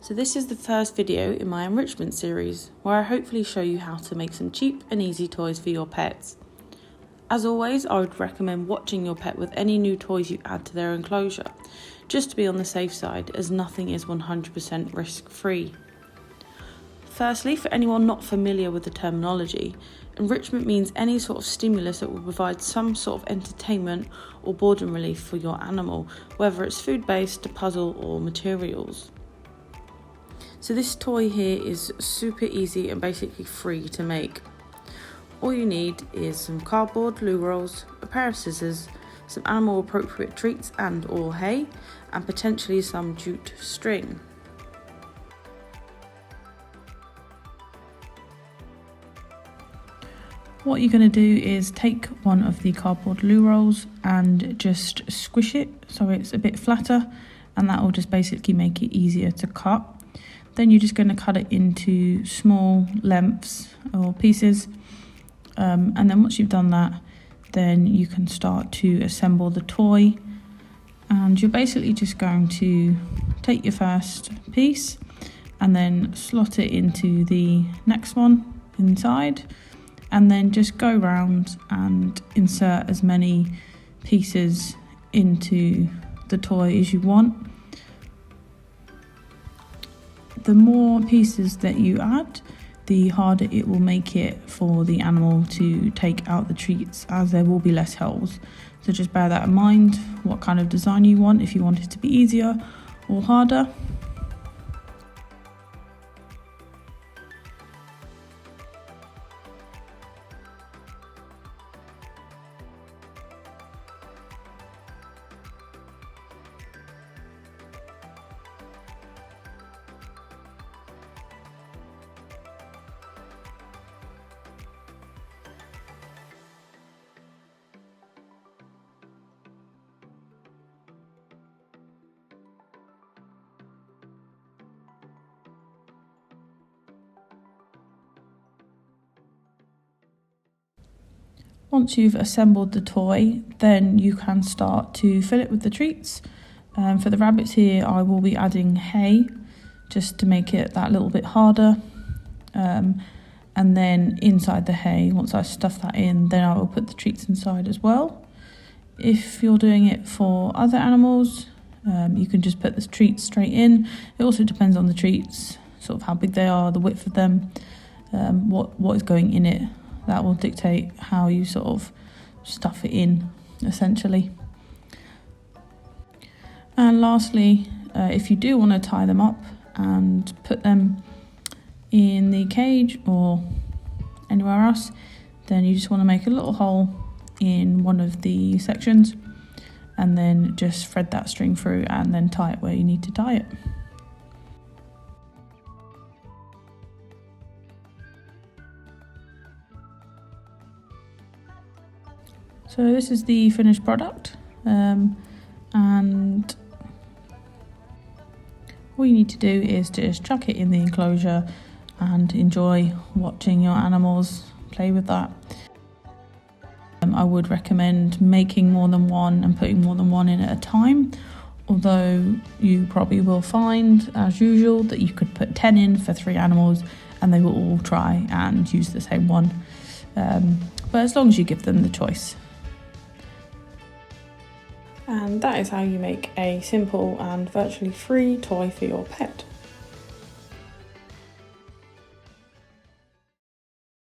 So this is the first video in my enrichment series, where I hopefully show you how to make some cheap and easy toys for your pets. As always, I would recommend watching your pet with any new toys you add to their enclosure, just to be on the safe side, as nothing is 100% risk-free. Firstly, for anyone not familiar with the terminology, enrichment means any sort of stimulus that will provide some sort of entertainment or boredom relief for your animal, whether it's food-based, a puzzle or materials. So this toy here is super easy and basically free to make. All you need is some cardboard, loo rolls, a pair of scissors, some animal appropriate treats and or hay, and potentially some jute string. What you're going to do is take one of the cardboard loo rolls and just squish it so it's a bit flatter, and that will just basically make it easier to cut. Then you're just going to cut it into small lengths or pieces, and then once you've done that, then you can start to assemble the toy. And you're basically just going to take your first piece and then slot it into the next one inside, and then just go round and insert as many pieces into the toy as you want. The more pieces that you add, the harder it will make it for the animal to take out the treats, as there will be less holes. So just bear that in mind, what kind of design you want, if you want it to be easier or harder. Once you've assembled the toy, then you can start to fill it with the treats. For the rabbits here, I will be adding hay just to make it that little bit harder. And then inside the hay, once I stuff that in, then I will put the treats inside as well. If you're doing it for other animals, you can just put the treats straight in. It also depends on the treats, sort of how big they are, the width of them, what is going in it. That will dictate how you sort of stuff it in, essentially. And lastly, if you do want to tie them up and put them in the cage or anywhere else, then you just want to make a little hole in one of the sections and then just thread that string through and then tie it where you need to tie it. So this is the finished product, and all you need to do is just chuck it in the enclosure and enjoy watching your animals play with that. I would recommend making more than one and putting more than one in at a time, although you probably will find, as usual, that you could put 10 in for 3 animals and they will all try and use the same one, but as long as you give them the choice. And that is how you make a simple and virtually free toy for your pet.